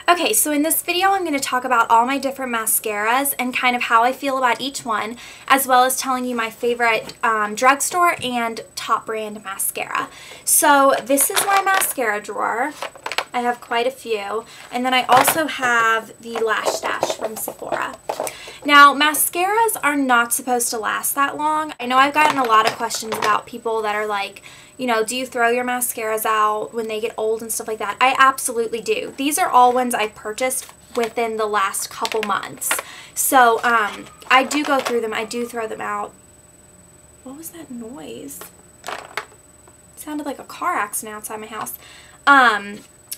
Okay, so in this video I'm going to talk about all my different mascaras and kind of how I feel about each one, as well as telling you my favorite drugstore and top brand mascara. So this is my mascara drawer. I have quite a few, and then I also have the Lash Stash from Sephora. Now, mascaras are not supposed to last that long. I know I've gotten a lot of questions about people that are like, you know, do you throw your mascaras out when they get old and stuff like that? I absolutely do. These are all ones I purchased within the last couple months. So, I do go through them. I do throw them out. What was that noise? It sounded like a car accident outside my house.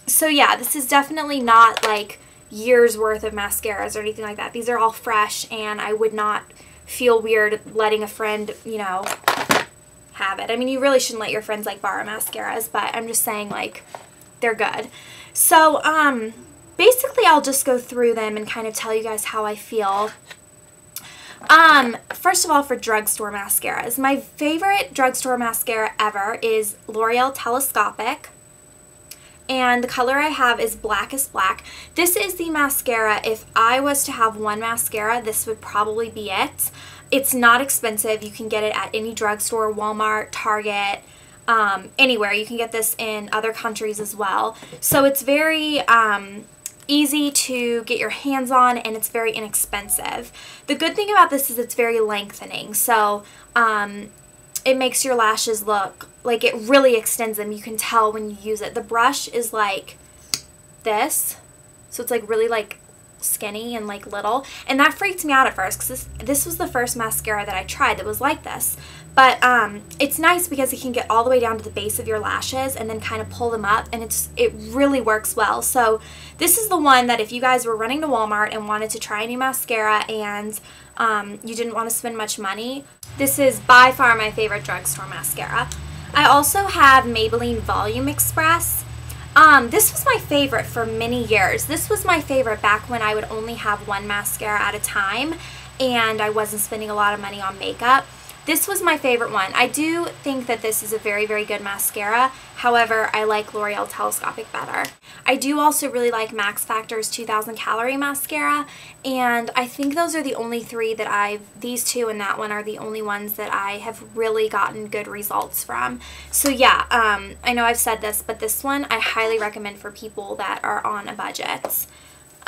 So yeah, this is definitely not like years worth of mascaras or anything like that. These are all fresh, and I would not feel weird letting a friend, you know, have it. I mean, you really shouldn't let your friends like borrow mascaras, but I'm just saying, like, they're good. So basically I'll just go through them and kind of tell you guys how I feel. First of all, for drugstore mascaras, my favorite drugstore mascara ever is L'Oreal Telescopic. And the color I have is Blackest Black. This is the mascara. If I was to have one mascara, this would probably be it. It's not expensive. You can get it at any drugstore, Walmart, Target, anywhere. You can get this in other countries as well. So it's very easy to get your hands on, and it's very inexpensive. The good thing about this is it's very lengthening. So it makes your lashes look like it really extends them. You can tell when you use it. The brush is like this, so it's like really like skinny and like little, and that freaked me out at first because this was the first mascara that I tried that was like this. But it's nice because it can get all the way down to the base of your lashes and then kind of pull them up, and it really works well. So this is the one that if you guys were running to Walmart and wanted to try a new mascara and you didn't want to spend much money, this is by far my favorite drugstore mascara. I also have Maybelline Volume Express. This was my favorite for many years. This was my favorite back when I would only have one mascara at a time and I wasn't spending a lot of money on makeup. This was my favorite one. I do think that this is a very, very good mascara. However, I like L'Oreal Telescopic better. I do also really like Max Factor's 2000 Calorie Mascara, and I think those are the only three that these two and that one are the only ones that I have really gotten good results from. So yeah, I know I've said this, but this one I highly recommend for people that are on a budget.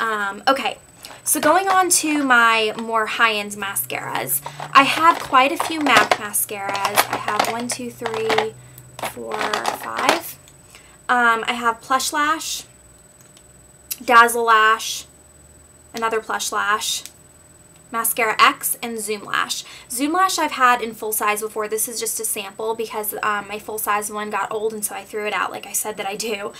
Okay. So going on to my more high-end mascaras, I have quite a few MAC mascaras. I have 1, 2, 3, 4, 5. I have Plush Lash, Dazzle Lash, another Plush Lash, Mascara X, and Zoom Lash. Zoom Lash I've had in full size before. This is just a sample because my full size one got old, and so I threw it out like I said that I do.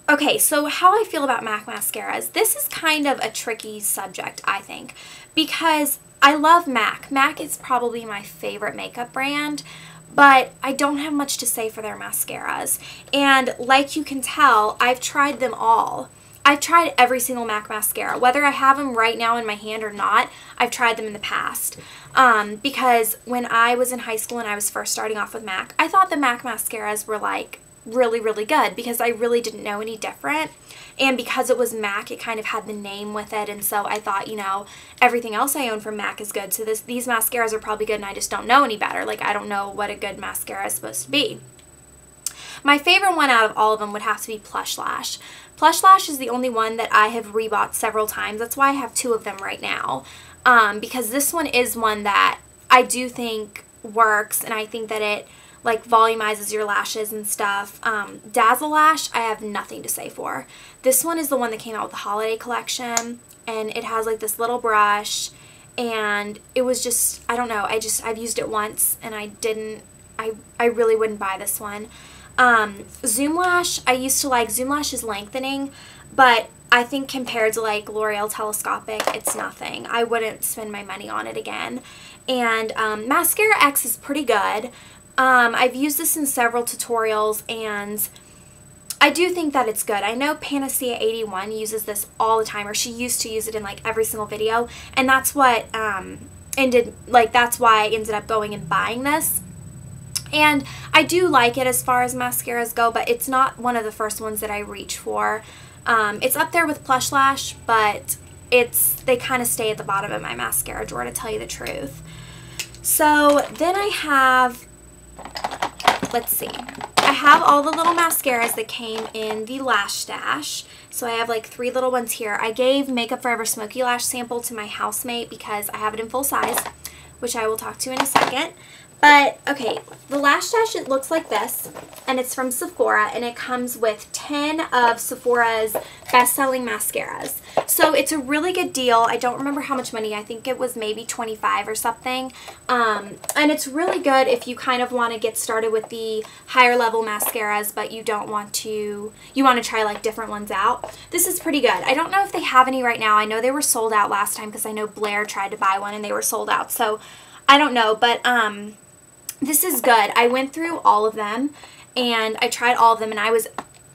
Okay, so how I feel about MAC mascaras. This is kind of a tricky subject, I think, because I love MAC. MAC is probably my favorite makeup brand, but I don't have much to say for their mascaras. And like you can tell, I've tried them all. I've tried every single MAC mascara. Whether I have them right now in my hand or not, I've tried them in the past. Because when I was in high school and I was first starting off with MAC, I thought the MAC mascaras were like really, really good because I really didn't know any different, and because it was MAC, it kind of had the name with it, and so I thought, you know, everything else I own from MAC is good, so these mascaras are probably good and I just don't know any better. Like, I don't know what a good mascara is supposed to be. My favorite one out of all of them would have to be Plush Lash. Plush Lash is the only one that I have rebought several times. That's why I have 2 of them right now, because this one is one that I do think works, and I think that it like volumizes your lashes and stuff. Dazzle Lash, I have nothing to say for. This one is the one that came out with the holiday collection, and it has like this little brush, and it was just, I don't know, I've used it once, and I really wouldn't buy this one. Zoom Lash, I used to like. Zoom Lash is lengthening, but I think compared to like L'Oreal Telescopic, it's nothing. I wouldn't spend my money on it again. And Mascara X is pretty good. I've used this in several tutorials, and I do think that it's good. I know Panacea 81 uses this all the time, or she used to use it in like every single video, and that's what that's why I ended up going and buying this. And I do like it as far as mascaras go, but it's not one of the first ones that I reach for. It's up there with Plush Lash, but they kind of stay at the bottom of my mascara drawer, to tell you the truth. So then I have, let's see, I have all the little mascaras that came in the Lash Stash. So I have like 3 little ones here. I gave Makeup Forever Smoky Lash sample to my housemate because I have it in full size, which I will talk to in a second. But, okay, the Lash Stash, it looks like this, and it's from Sephora, and it comes with 10 of Sephora's best-selling mascaras. So it's a really good deal. I don't remember how much money. I think it was maybe $25 or something. And it's really good if you kind of want to get started with the higher level mascaras, but you don't want to, you want to try like different ones out. This is pretty good. I don't know if they have any right now. I know they were sold out last time because I know Blair tried to buy one and they were sold out. So I don't know, but this is good. I went through all of them and I tried all of them, and I was,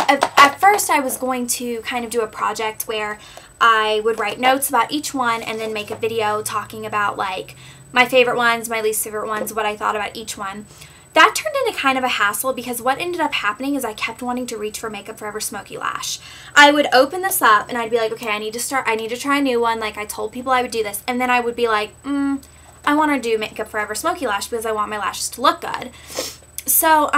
at first I was going to kind of do a project where I would write notes about each one and then make a video talking about like my favorite ones, my least favorite ones, what I thought about each one. That turned into kind of a hassle because what ended up happening is I kept wanting to reach for Makeup Forever Smoky Lash. I would open this up and I'd be like, okay, I need to try a new one. Like I told people I would do this, and then I would be like, I want to do Makeup Forever Smoky Lash because I want my lashes to look good. So,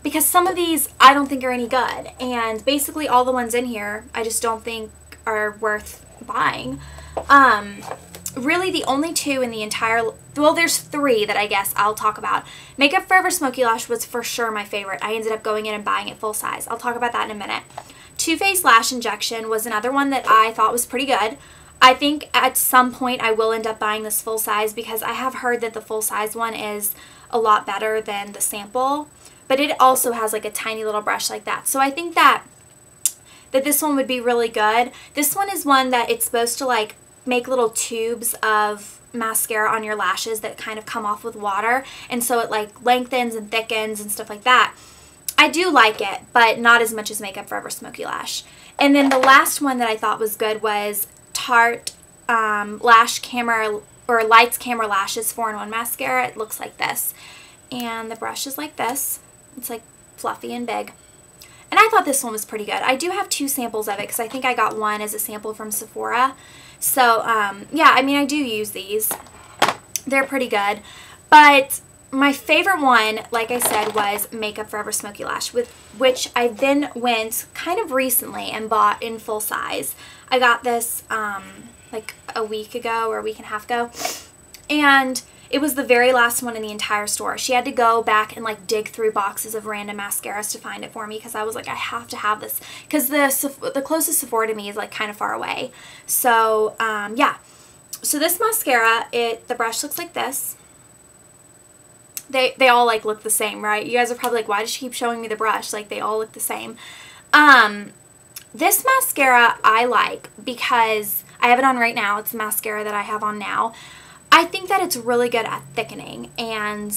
because some of these I don't think are any good, and basically all the ones in here I just don't think are worth buying. Really the only 2 in the entire, well, there's 3 that I guess I'll talk about. Makeup Forever Smoky Lash was for sure my favorite. I ended up going in and buying it full size. I'll talk about that in a minute. Too Faced Lash Injection was another one that I thought was pretty good. I think at some point I will end up buying this full size because I have heard that the full size one is a lot better than the sample, but it also has like a tiny little brush like that. So I think that this one would be really good. This one is one that it's supposed to like make little tubes of mascara on your lashes that kind of come off with water, and so it like lengthens and thickens and stuff like that. I do like it, but not as much as Makeup Forever Smoky Lash. And then the last one that I thought was good was Tarte Lash Camera, or Lights Camera Lashes 4-in-1 mascara. It looks like this, and the brush is like this. It's like fluffy and big, and I thought this one was pretty good. I do have 2 samples of it because I think I got one as a sample from Sephora. So yeah, I mean I do use these. They're pretty good, but my favorite one, like I said, was Makeup Forever Smoky Lash, with which I then went kind of recently and bought in full size. I got this like a week ago or a week and a half ago, and it was the very last one in the entire store. She had to go back and like dig through boxes of random mascaras to find it for me because I was like, I have to have this because the closest Sephora to me is like kind of far away. So yeah, so this mascara, the brush looks like this. They all like look the same, right? You guys are probably like, why does she keep showing me the brush? Like they all look the same. This mascara I like because I have it on right now. It's the mascara that I have on now. I think that it's really good at thickening and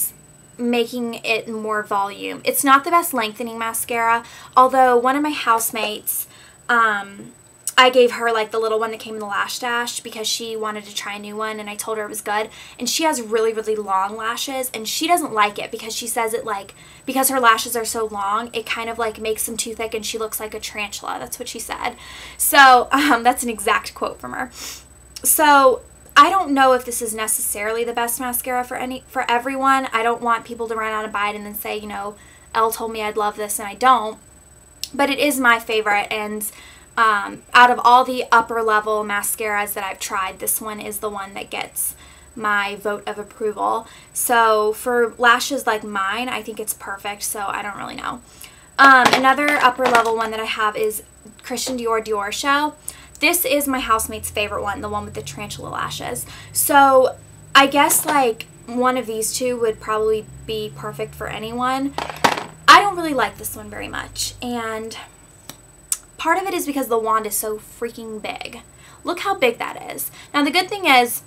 making it more volume. It's not the best lengthening mascara, although one of my housemates, I gave her like the little one that came in the Lash Stash because she wanted to try a new one, and I told her it was good. And she has really, really long lashes, and she doesn't like it because she says it like, because her lashes are so long, it kind of like makes them too thick and she looks like a tarantula. That's what she said. So that's an exact quote from her. So I don't know if this is necessarily the best mascara for everyone. I don't want people to run out and buy it and then say, you know, Elle told me I'd love this and I don't. But it is my favorite, and out of all the upper level mascaras that I've tried, this one is the one that gets my vote of approval. So for lashes like mine, I think it's perfect, so I don't really know. Another upper level one that I have is Christian Dior Show. This is my housemate's favorite one, the one with the tarantula lashes. So I guess like one of these 2 would probably be perfect for anyone. I don't really like this one very much, and part of it is because the wand is so freaking big. Look how big that is. Now the good thing is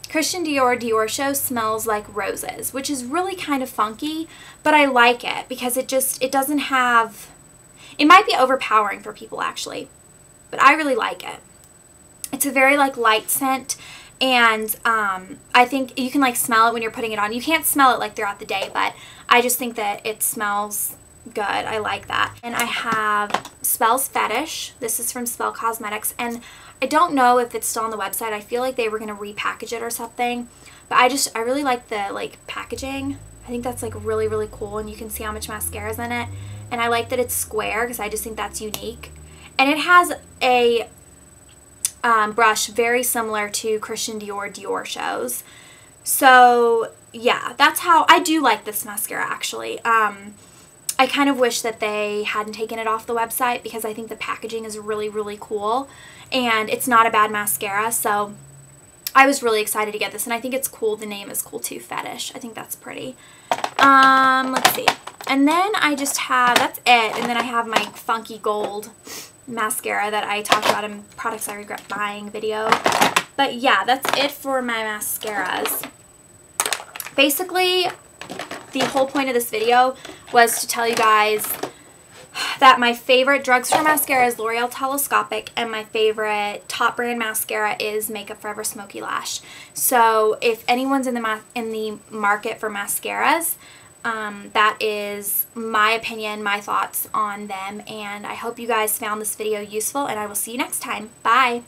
Christian Dior Show smells like roses, which is really kind of funky, but I like it because it doesn't have, it might be overpowering for people actually, but I really like it. It's a very like light scent, and I think you can like smell it when you're putting it on. You can't smell it like throughout the day, but I just think that it smells good. I like that. And I have Spell's Fetish. This is from Spell Cosmetics, and I don't know if it's still on the website. I feel like they were going to repackage it or something, but I really like the like packaging. I think that's like really, really cool, and you can see how much mascara is in it. And I like that it's square because I just think that's unique. And it has a brush very similar to Christian Dior shows. So yeah, that's how I do like this mascara actually. I kind of wish that they hadn't taken it off the website because I think the packaging is really, really cool, and it's not a bad mascara, so I was really excited to get this, and I think it's cool. The name is cool too, Fetish. I think that's pretty. Let's see. And then I just have, that's it, and then I have my Funky Gold mascara that I talked about in Products I Regret Buying video. But yeah, that's it for my mascaras. Basically, the whole point of this video was to tell you guys that my favorite drugstore mascara is L'Oreal Telescopic, and my favorite top brand mascara is Makeup Forever Smoky Lash. So if anyone's in the market for mascaras, that is my opinion, my thoughts on them, and I hope you guys found this video useful, and I will see you next time. Bye!